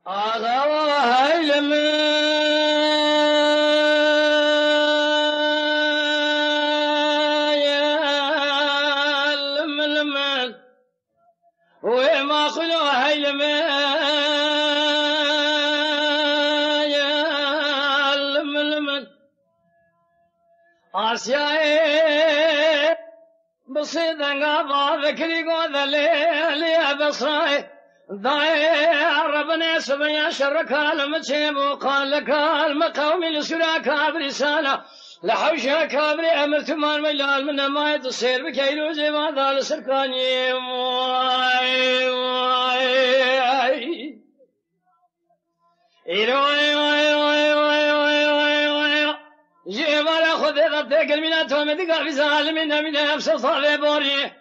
آغاها الململ وما خلوها الململ آسيائي بصيدن قابا ذكري قوذ لي بصائي ضايع ربنا سبيا شرك المتشيب وقال لك المقاوم لسراك برسالة لحوشها كابري أمرت مال ميلال من ما يتصير بكيلو زي ما ذال سركاني جيبال خذ ضدك المناتو مدقا في ظالمين من نفس صافي بوري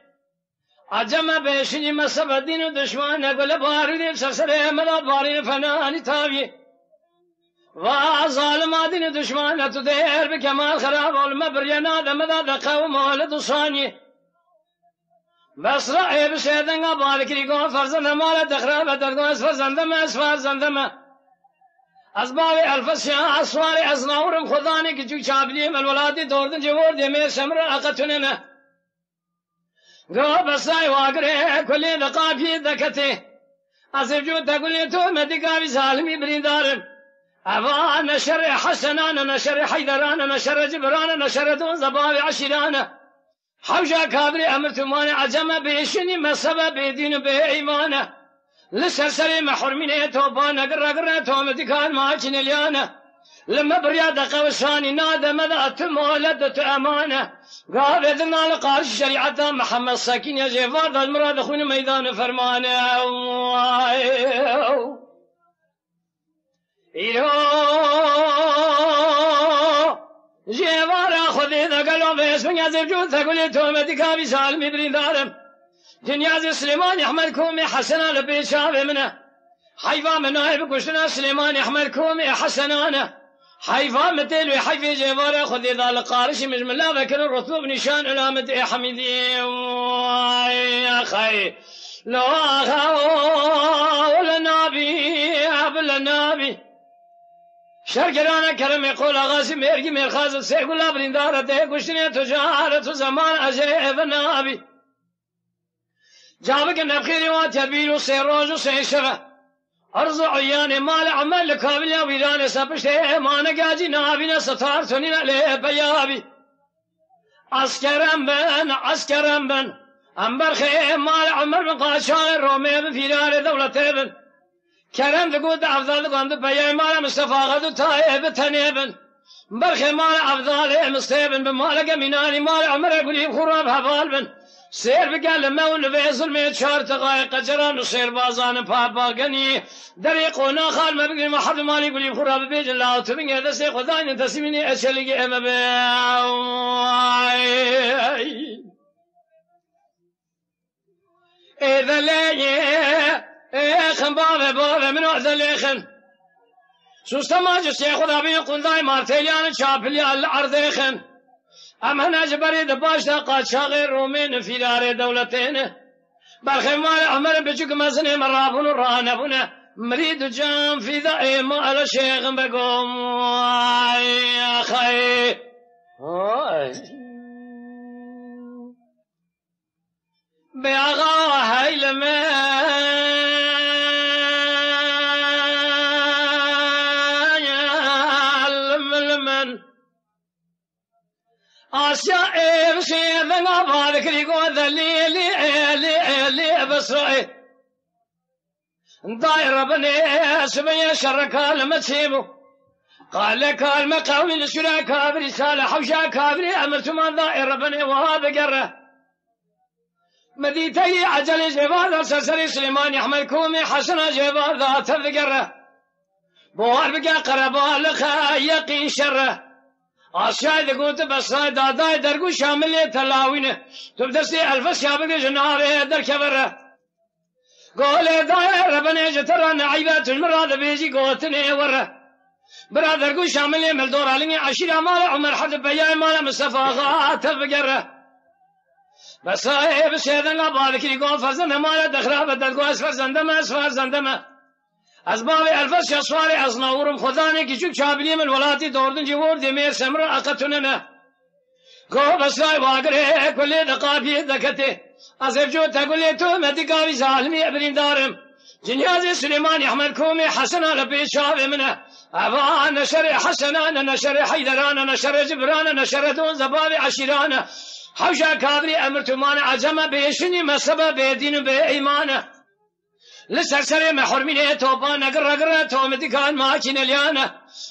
عجم بيشني مسب الدين الدشمن أقول باردين سرسري مدى بارين فناني تابي وظالم الدين الدشمن تدير بكمال خراب والمبر ينادى مدى دقاوم ولد صاني بس رأي بسيدن قبالك ريقون فرزن مال دخرابة درقون اسفرزندم اسفرزندم أسبابي الفسيا أسواري أزناورم خداني كجو شابليم الولادي دوردن جوور دمير شمر أقتننا قو بساي واقري كل دقافي دكتي أسفجو تقولي تو مدقا بسالمي بريدارم أبا نشر حسنان نشر حيدران نشر جبران نشر دون زبابي عشران حوشا كابري أمرتمان عجم بيشني مسبب بيدين بإيمان لسرسري محرمين توبان قرر توم دكان ماجن اليانا لما برياد قوساني نادى ماذا تمولدت أمانة قابلنا لقارش شريعة محمد ساكين يا جيفار المراد أخونا ميدان فرمانه جيفار أخذ إذا قالوا باسم يا زوجون تقولي توم دكان بسالمي بريدارم دنيا سليمان يحمل كومي حسنا لبي شافي منه حيفا مناهي بكشنا سليمان يحمل كومي حسنانه حيفا متلو حيفي جبارة خذ إذا لقارش مجمع الله ذكر الرطوب نشان علامة حميدي يا خي لو أخاو لنابي أبل النابي شركرانا كرم يقول أغاسي ميركي ميرخاز سيقول أبرين دارته كشتني تجارة زمان أجيب النابي جابك النبخيري واتبيل وسيروج وسيشفة أرض عيان مال عمل لكابل يا ويران سبشته ما نجاجي نابنا ستار سنين عليه بيابي عسكرم بن أمبر خيم مال عمر من قاشان رومي بفيران دولته بن كرم تقول أفضل قند بيا مال مصطفى غدو تايب تنيبن برخي مال أفضل مستيبن بمالك ميناني مال عمر يقولي خراب هبال بن سير بقال مول بيزل ميت شهر تغايق جران وسير بازان بابا غني دريقونا خال ما بقي ما حد مالي يقول يخرب بيج الله تبين هذا سي خداني تسميني اشلي ام بي اذا لي خن بابا من ذليخن سوستما جسي خدا بي قنداي مارتيليان شابلي الارض خن أما نجبري دباش تقاد شاغر رومين في دار دولتين بالخمال أمر بجوك مزني مرابون رانبون مريد جام في ذائم على شيخ بقوم يا خي بيغا هاي المن آسيا إبسي ذنب هذاك ريقود لي بصري داير بني سبيا شرك المتسيبو قال لك المقاوي لسلا كابري سال حوشا كابري أمرت من داير بني وهذا قره مديتي عجل جبال سرسري سليمان يحمل كومي حسن جبال ذات الذقره بوار بقى قربا لخا يقين شره آسيا قلت بس داداي درقو شامل تلاوينه تبدسي الفس شابق جناره در كبره قول داير ربنا جتر نعيبات المراد بيجي قوتني وره برادر قو شامل ملدور علي عشيرة مال عمر حد بيا مال مصطفى غات بقره بس بس هذا قبالك يقول فرزنا مال دخرابه درقو اسفر زندمه أسباب الفس يصواري أصناورم خداني كيشوك شابلي من ولاتي دوردن جيور دمير سمر أقتننا قو بسراي واقري كل دقابي ذكته أزفجو تقولي تو مدقابي زالمي أبرين دارم جنيازي سليمان أحمد كومي حسنا لبي شابي منه أبا نشر حسنا نشر حيدران نشر جبران نشر دون زباب عشيران حوشا كابري أمرتمان عجم بيشني مسبب بيدين بإيمانه لسرسري محرميني توبان قرقرة تومتي كان ماكين اليانة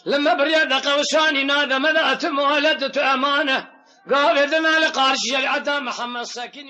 لما بريد قوساني نادى مدأت مولدت أمانة قال إذن على قارش شريعة محمد ساكين